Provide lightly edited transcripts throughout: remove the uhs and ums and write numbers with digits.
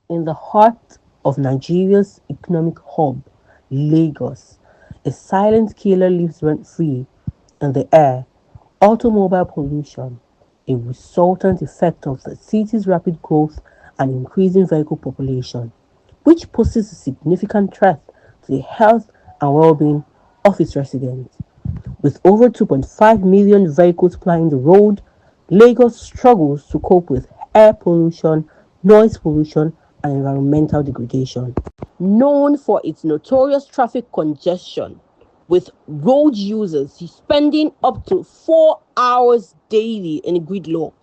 In the heart of Nigeria's economic hub, Lagos, a silent killer lives rent free in the air. Automobile pollution, a resultant effect of the city's rapid growth and increasing vehicle population, which poses a significant threat to the health and well being of its residents. With over 2.5 million vehicles plying the road, Lagos struggles to cope with air pollution, noise pollution, and environmental degradation. Known for its notorious traffic congestion, with road users spending up to 4 hours daily in gridlock,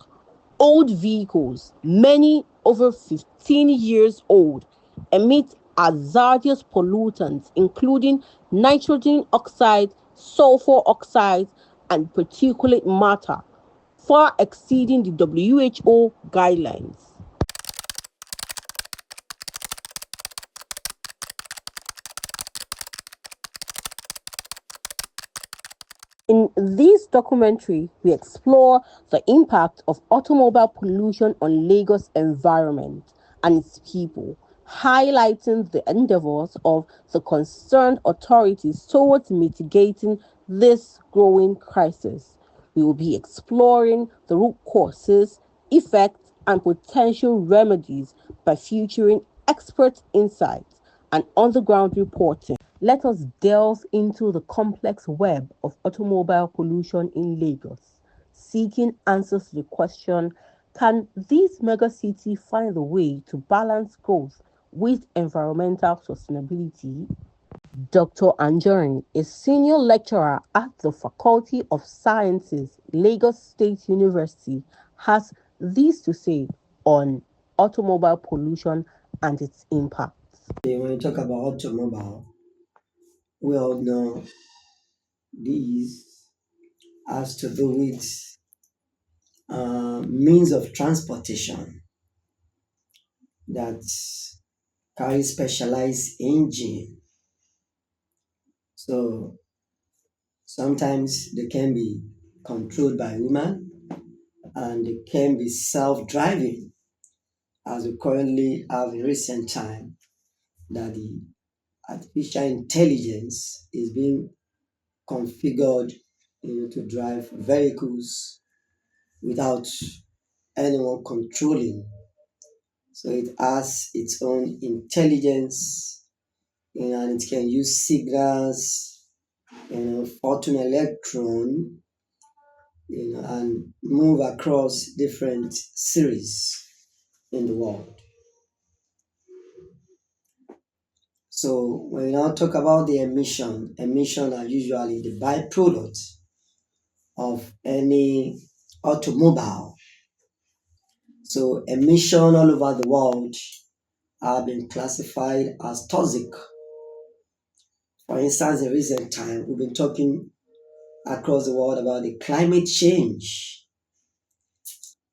old vehicles, many over 15 years old, emit hazardous pollutants including nitrogen oxide, sulfur oxides, and particulate matter, far exceeding the WHO guidelines. In this documentary, we explore the impact of automobile pollution on Lagos' environment and its people, highlighting the endeavors of the concerned authorities towards mitigating this growing crisis. We will be exploring the root causes, effects, and potential remedies by featuring expert insights and on the ground reporting. Let us delve into the complex web of automobile pollution in Lagos, seeking answers to the question, can this megacity find a way to balance growth with environmental sustainability? Dr. Anjorin is senior lecturer at the Faculty of Sciences, Lagos State University, has this to say on automobile pollution and its impacts. When you talk about automobile, we all know this has to do with means of transportation that carry specialized engine. So sometimes they can be controlled by human and they can be self-driving, as we currently have in recent time that the artificial intelligence is being configured to drive vehicles without anyone controlling. So it has its own intelligence, and it can use signals, photon electron, and move across different series in the world. So when we now talk about the emission are usually the byproduct of any automobile. So emission all over the world have been classified as toxic. For instance, in recent time, we've been talking across the world about the climate change.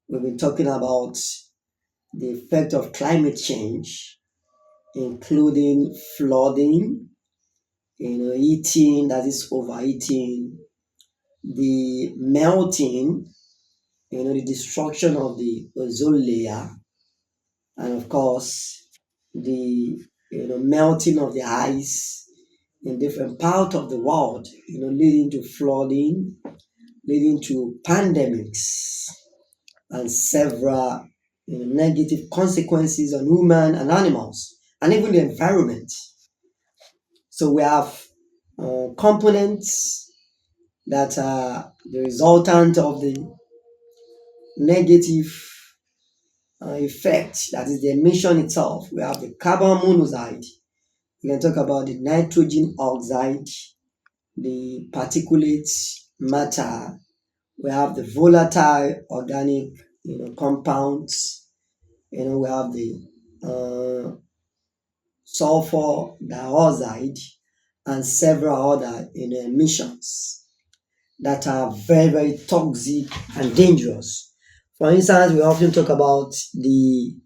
We've been talking about the effect of climate change, including flooding, eating, that is overeating, the melting, the destruction of the ozone layer, and of course, the melting of the ice in different parts of the world, leading to flooding, leading to pandemics and several negative consequences on human and animals and even the environment. So we have components that are the resultant of the negative effect, that is the emission itself. We have the carbon monoxide. We can talk about the nitrogen oxide, the particulate matter. We have the volatile organic, compounds. We have the sulfur dioxide and several other emissions that are very, very toxic and dangerous. For instance, we often talk about the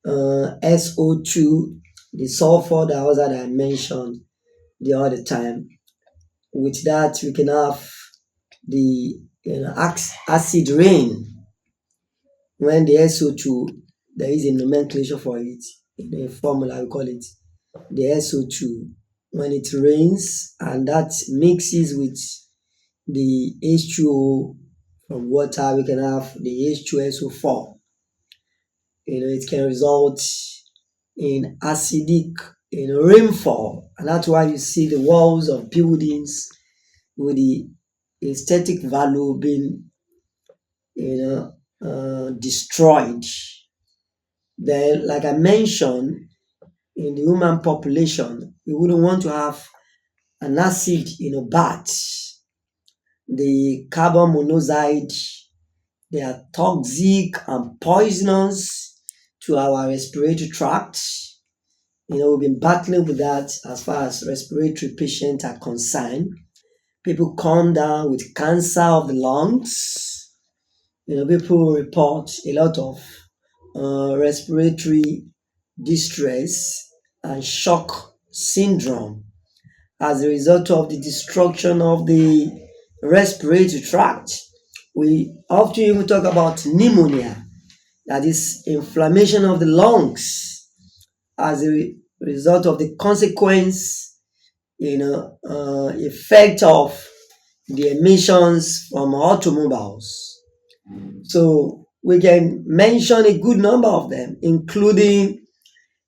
SO2, the sulfur dioxide I mentioned the other time. With that, we can have the acid rain. When the SO2, there is a nomenclature for it. in a formula, we call it the SO2. When it rains and that mixes with the H2O from water, we can have the H2SO4. It can result in acidic rainfall, and that's why you see the walls of buildings with the aesthetic value being destroyed. Then, like I mentioned, in the human population, we wouldn't want to have an acid bath. The carbon monoxide, they are toxic and poisonous to our respiratory tract. We've been battling with that as far as respiratory patients are concerned. People come down with cancer of the lungs. People report a lot of respiratory distress and shock syndrome as a result of the destruction of the respiratory tract. We often even talk about pneumonia, that is inflammation of the lungs as a result of the consequence, effect of the emissions from automobiles. So we can mention a good number of them, including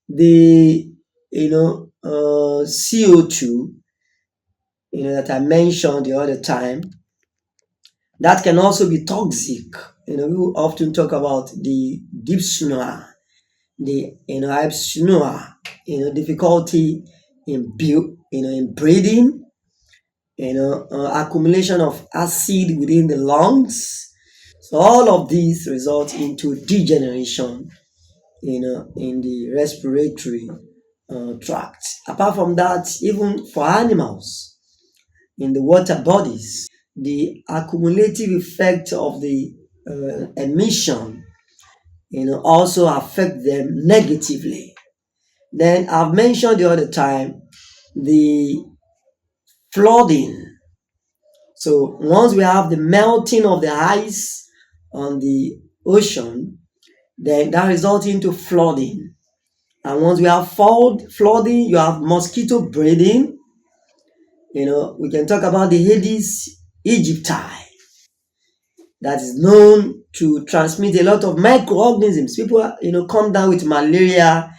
the CO2 that I mentioned the other time. That can also be toxic. We often talk about the dyspnea, the hypopnea, difficulty in breathing, accumulation of acid within the lungs. So all of these result into degeneration, in the respiratory tract. Apart from that, even for animals in the water bodies, the accumulative effect of the emission, also affect them negatively. Then I've mentioned the other time the flooding. So once we have the melting of the ice on the ocean, then that results into flooding. And once we have flooding, you have mosquito breeding. We can talk about the Aedes aegypti that is known to transmit a lot of microorganisms. People, come down with malaria,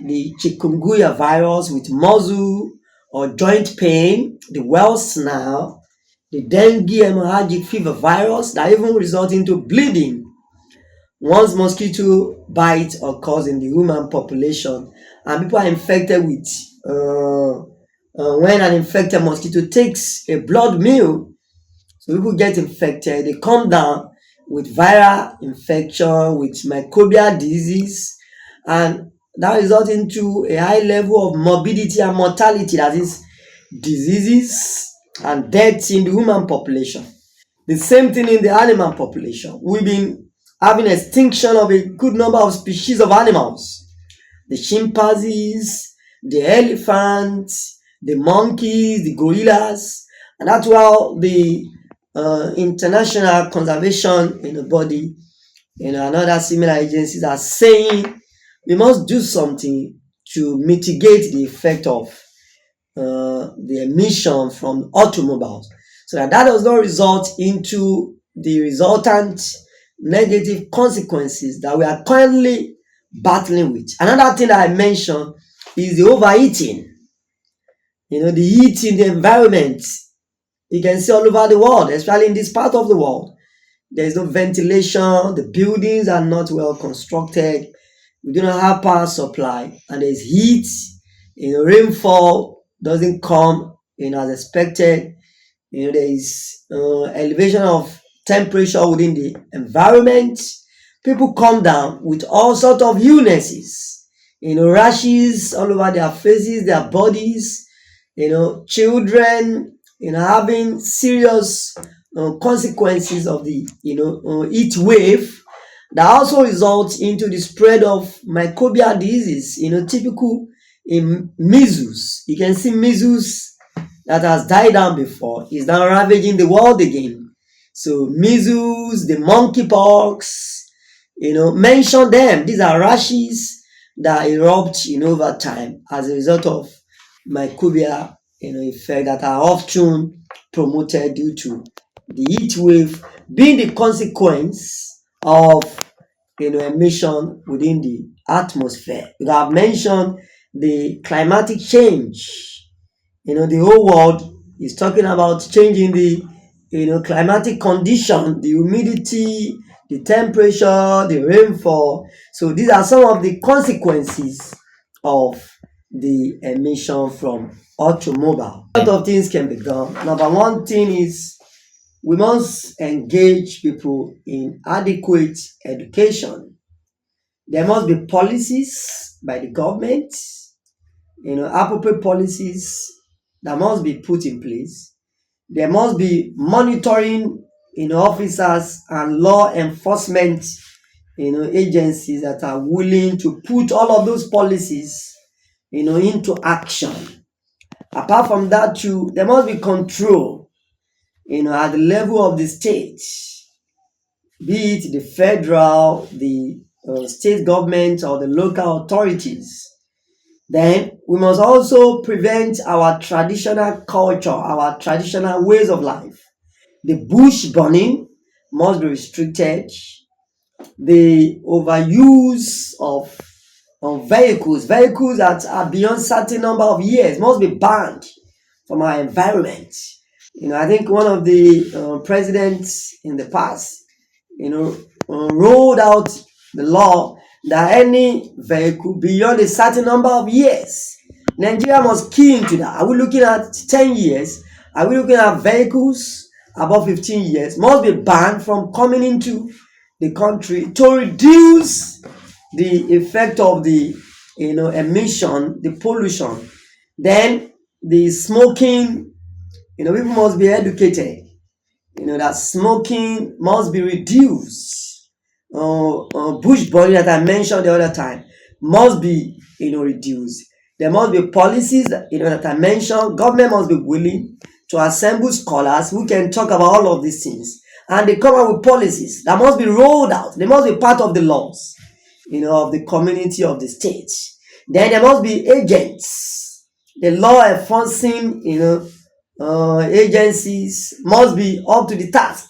the chikungunya virus with muscle or joint pain, the Wells now, the dengue hemorrhagic fever virus that even result into bleeding once mosquito bite occurs in the human population and people are infected with when an infected mosquito takes a blood meal, so people get infected, they come down with viral infection, with microbial disease, and that results into a high level of morbidity and mortality, that is diseases and deaths in the human population. The same thing in the animal population. We've been having extinction of a good number of species of animals. The chimpanzees, the elephants, the monkeys, the gorillas, and that's why the international conservation body, and other similar agencies are saying we must do something to mitigate the effect of the emission from automobiles, so that does not result into the resultant negative consequences that we are currently battling with. Another thing that I mentioned is the overheating. The heat in the environment, you can see all over the world, especially in this part of the world. There is no ventilation, the buildings are not well constructed, we do not have power supply, and there's heat, rainfall doesn't come as expected. There is elevation of temperature within the environment. People come down with all sorts of illnesses, rashes all over their faces, their bodies, children, having serious consequences of the, heat wave that also results into the spread of microbial disease, typical in measles. You can see measles that has died down before is now ravaging the world again. So measles, the monkeypox, mention them. These are rashes that erupt over time as a result of microbial effect that are often promoted due to the heat wave being the consequence of emission within the atmosphere. You have mentioned the climatic change. The whole world is talking about changing the climatic condition, the humidity, the temperature, the rainfall. So these are some of the consequences of the emission from automobile. A lot of things can be done. Number one thing is we must engage people in adequate education. There must be policies by the government, appropriate policies that must be put in place. There must be monitoring officers and law enforcement agencies that are willing to put all of those policies into action. Apart from that too, there must be control at the level of the state, be it the federal, the state government, or the local authorities. Then we must also prevent our traditional culture, our traditional ways of life. The bush burning must be restricted. The overuse of vehicles that are beyond certain number of years must be banned from our environment. I think one of the presidents in the past, rolled out the law that any vehicle beyond a certain number of years, Nigeria must key into that. Are we looking at 10 years? Are we looking at vehicles above 15 years must be banned from coming into the country to reduce the effect of the emission, the pollution? Then the smoking, people must be educated, that smoking must be reduced. Bush burning that I mentioned the other time must be reduced. There must be policies that I mentioned. Government must be willing to assemble scholars who can talk about all of these things, and they come up with policies that must be rolled out. They must be part of the laws of the community, of the state. Then there must be agents. The law enforcing agencies must be up to the task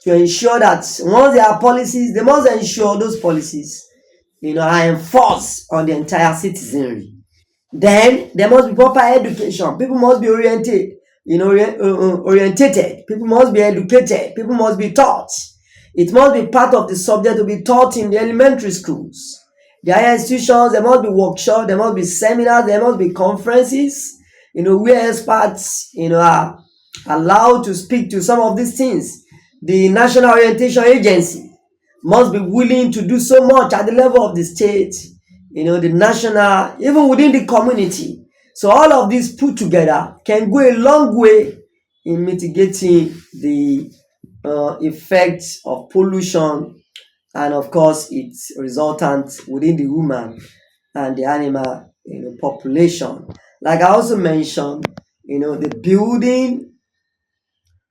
to ensure that once there are policies, they must ensure those policies are enforced on the entire citizenry. Then there must be proper education. People must be orientated. People must be educated. People must be taught. It must be part of the subject to be taught in the elementary schools. The higher institutions, there must be workshops, there must be seminars, there must be conferences, where experts, are allowed to speak to some of these things. The National Orientation Agency must be willing to do so much at the level of the state, the national, even within the community. So all of these put together can go a long way in mitigating the effects of pollution, and of course its resultant within the human and the animal population. Like I also mentioned, the building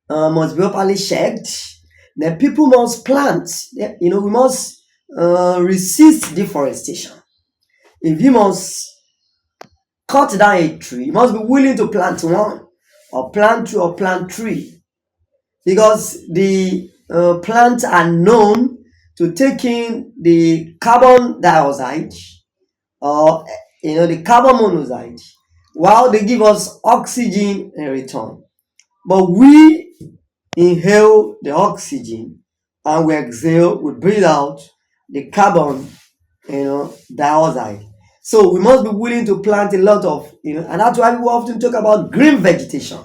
must be properly checked. Then people must plant. We must resist deforestation. If you must cut down a tree, you must be willing to plant one, or plant two, or plant three, because the plants are known to take in the carbon dioxide, or the carbon monoxide, while they give us oxygen in return. But we inhale the oxygen, and we exhale, we breathe out the carbon dioxide. So we must be willing to plant a lot of, and that's why we often talk about green vegetation.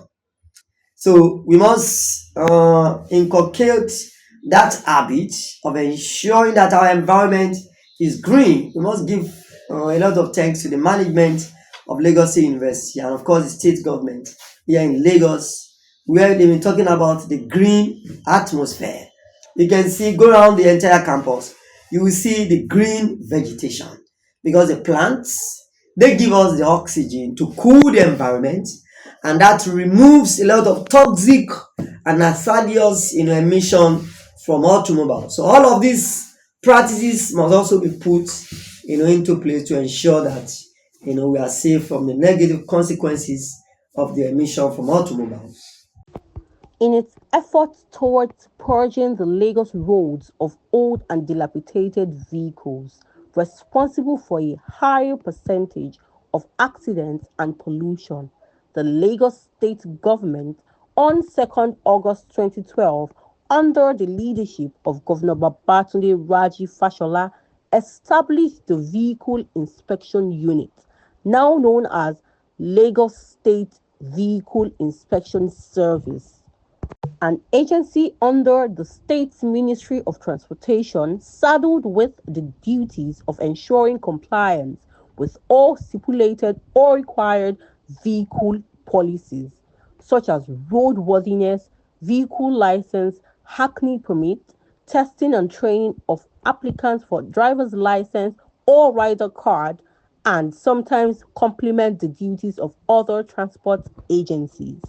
So we must inculcate that habit of ensuring that our environment is green. We must give a lot of thanks to the management of Lagos State University, and of course the state government here in Lagos, where they've been talking about the green atmosphere. You can see, go around the entire campus, you will see the green vegetation, because the plants, they give us the oxygen to cool the environment, and that removes a lot of toxic and hazardous emission from automobiles. So all of these practices must also be put into place to ensure that we are safe from the negative consequences of the emission from automobiles. In its efforts towards purging the Lagos roads of old and dilapidated vehicles, responsible for a higher percentage of accidents and pollution, the Lagos state government on 2nd August 2012, under the leadership of Governor Babatunde Raji Fashola, established the Vehicle Inspection Unit, now known as Lagos State Vehicle Inspection Service, an agency under the state's Ministry of Transportation saddled with the duties of ensuring compliance with all stipulated or required vehicle policies, such as roadworthiness, vehicle license, hackney permit, testing and training of applicants for driver's license or rider card, and sometimes complement the duties of other transport agencies.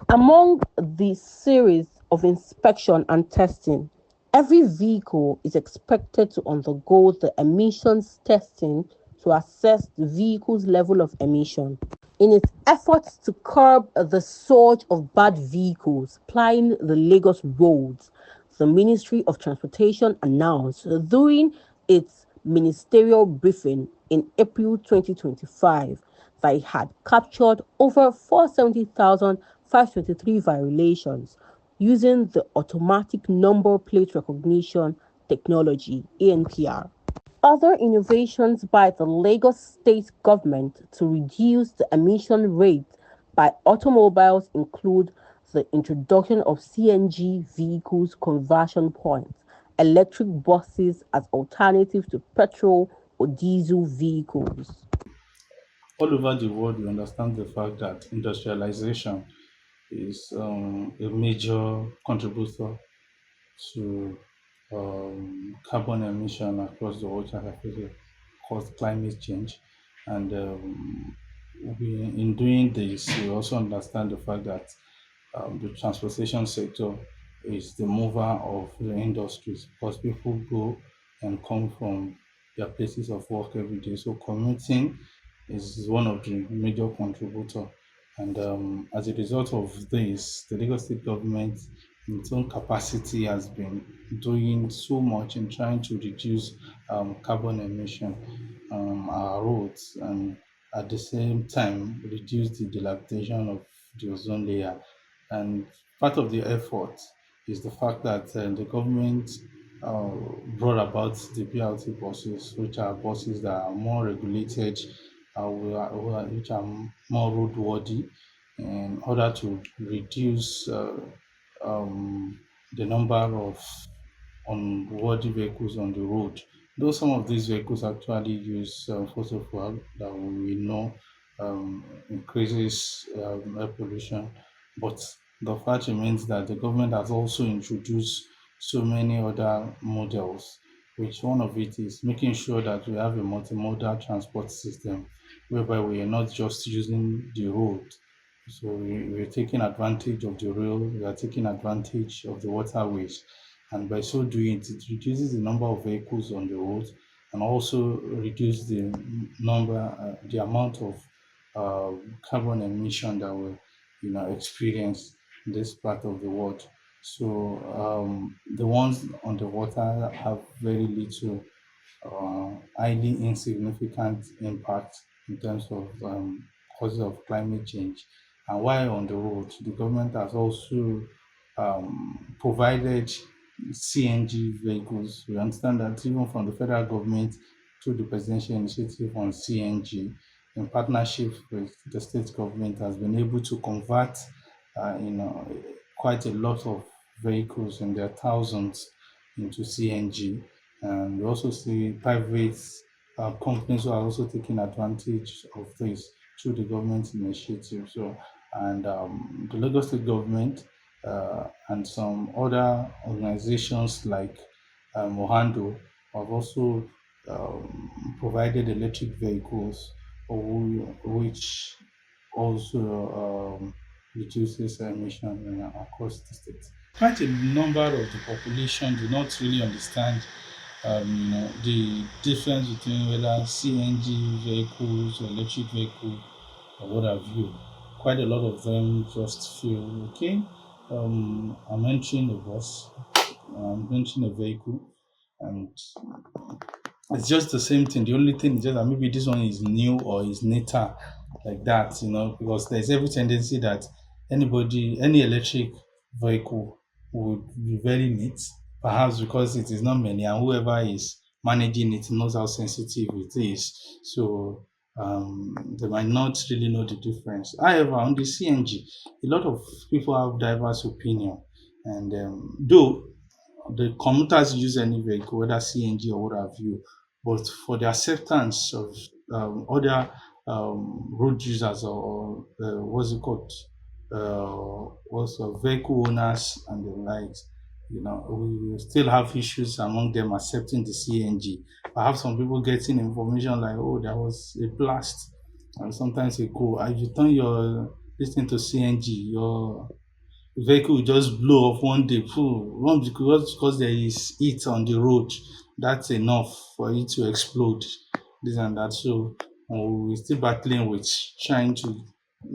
Among the series of inspection and testing, every vehicle is expected to undergo the emissions testing to assess the vehicle's level of emission. In its efforts to curb the surge of bad vehicles plying the Lagos roads, the Ministry of Transportation announced during its ministerial briefing in April 2025 that it had captured over 470,523 violations using the automatic number plate recognition technology ANPR. Other innovations by the Lagos state government to reduce the emission rate by automobiles include the introduction of CNG vehicles conversion points, electric buses as alternatives to petrol or diesel vehicles. All over the world, we understand the fact that industrialization is a major contributor to carbon emission across the world and affected cause climate change. And in doing this, we also understand the fact that the transportation sector is the mover of the industries because people go and come from their places of work every day. So commuting is one of the major contributor. And as a result of this, the Lagos State government, in its own capacity, has been doing so much in trying to reduce carbon emission our roads and at the same time reduce the dilapidation of the ozone layer. And part of the effort is the fact that the government uh, brought about the BRT buses, which are buses that are more regulated, which are more roadworthy, in order to reduce the number of unworthy vehicles on the road. Though some of these vehicles actually use fossil fuel that we know increases air pollution, but the fact remains that the government has also introduced so many other models, which one of it is making sure that we have a multimodal transport system whereby we are not just using the road. So we're taking advantage of the rail, we are taking advantage of the waterways, and by so doing, it reduces the number of vehicles on the road and also reduce the amount of uh, carbon emission that we experience in this part of the world. So the ones on the water have very little highly insignificant impact in terms of causes of climate change. And while on the road, the government has also provided CNG vehicles. We understand that even from the federal government through the presidential initiative on CNG, in partnership with the state government, has been able to convert, quite a lot of vehicles in their thousands into CNG. And we also see private companies who are also taking advantage of this through the government initiative. So, and the Lagos State government and some other organizations like Mohando have also provided electric vehicles, which also reduces emission across the state. Quite a number of the population do not really understand the difference between whether CNG vehicles or electric vehicle or what have you. Quite a lot of them just feel okay. I'm entering a bus, I'm entering a vehicle, and it's just the same thing. The only thing is just that maybe this one is new or is neater, like that, because there's every tendency that any electric vehicle would be very neat, perhaps because it is not many, and whoever is managing it knows how sensitive it is. So they might not really know the difference. However, on the CNG, a lot of people have diverse opinion, and though the commuters use any vehicle, whether CNG or what have you, but for the acceptance of other road users or what's it called, also vehicle owners and the likes, we still have issues among them accepting the CNG. Perhaps some people getting information like, oh, there was a blast, and sometimes ago, if you turn your listening to CNG, your vehicle will just blow off one day. One because there is heat on the road. That's enough for it to explode. This and that. So we're still battling with trying to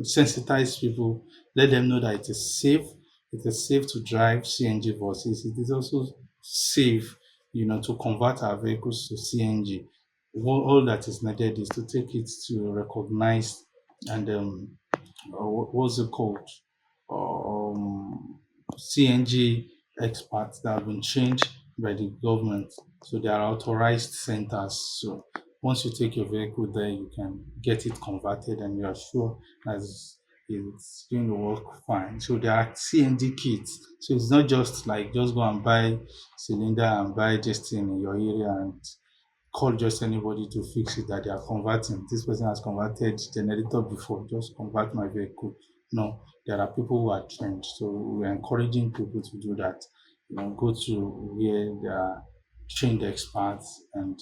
sensitize people, let them know that it is safe. It is safe to drive CNG buses. It is also safe, to convert our vehicles to CNG. All that is needed is to take it to recognize and what's it called? Um, CNG experts that have been trained by the government. So they are authorized centers. So once you take your vehicle there, you can get it converted and you are sure that it's going to work fine. So there are CNG kits. So it's not just like just go and buy cylinder and buy this thing in your area and call just anybody to fix it that they are converting. This person has converted generator before, just convert my vehicle. No, there are people who are trained. So we're encouraging people to do that. Go to where they are trained experts and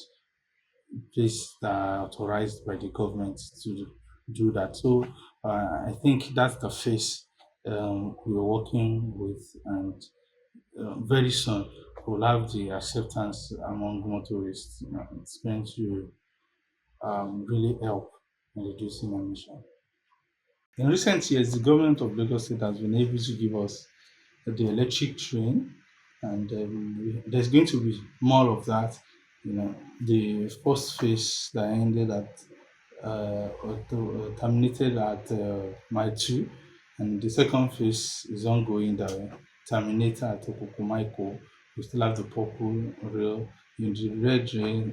place that are authorized by the government to do that. So I think that's the phase we're working with, and very soon we'll have the acceptance among motorists. It's going to really help in reducing emission. In recent years, the government of Lagos State has been able to give us the electric train, and there's going to be more of that. The first phase that ended at terminated at Mile 2, and the second phase is ongoing that will terminate at Okukumaiko. We still have the purple rail, in the red rail,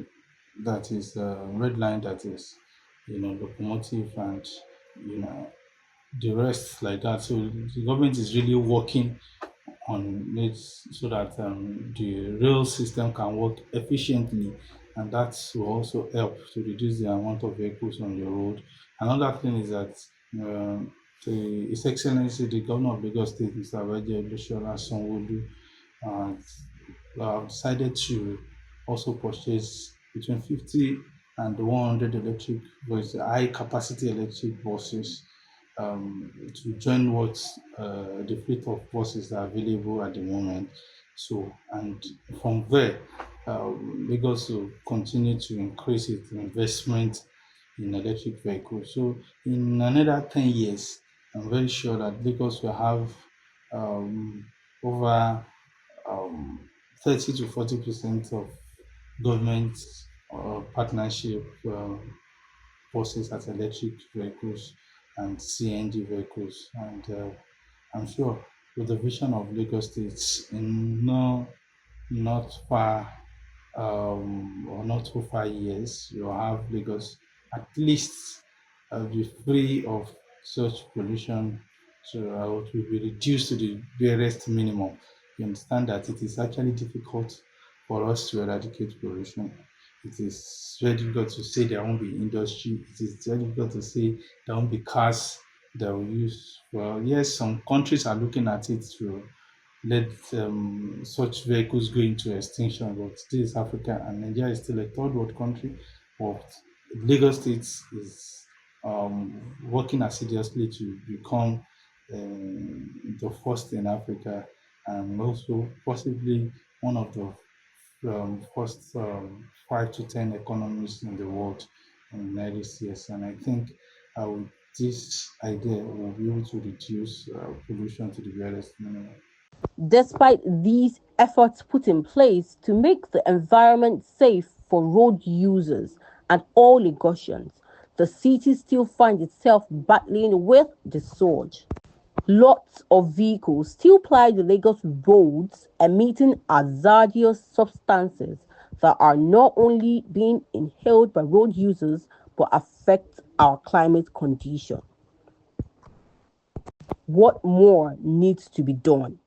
that is red line, that is locomotive, and you know the rest like that. So the government is really working on it so that the rail system can work efficiently, and that will also help to reduce the amount of vehicles on the road. Another thing is that His Excellency the Governor of Lagos State, Mr. Abaji Olusola Sanwo-Olu, uh, decided to also purchase between 50 and 100 electric buses, high capacity electric buses, to join what the fleet of buses that are available at the moment. So, and from there, Lagos will continue to increase its investment in electric vehicles. So, in another 10 years, I'm very sure that Lagos will have over um, 30 to 40% of government partnership buses as electric vehicles and CNG vehicles. And I'm sure with the vision of Lagos State in not far or not too far years, you'll have Lagos at least be free of such pollution, so it will be reduced to the barest minimum. You understand that it is actually difficult for us to eradicate pollution. It is very difficult to say there won't be industry. It is very difficult to say there won't be cars that will use. Well, yes, some countries are looking at it to let such vehicles go into extinction, but this is Africa and Nigeria is still a third world country. But Lagos State is working assiduously to become the first in Africa, and also possibly one of the first 5 to 10 economies in the world in the next years. And I think with this idea, we'll be able to reduce pollution to the barest minimum. Despite these efforts put in place to make the environment safe for road users and all Lagosians, the city still finds itself battling with the surge. Lots of vehicles still ply the Lagos roads, emitting hazardous substances that are not only being inhaled by road users but affect our climate condition. What more needs to be done?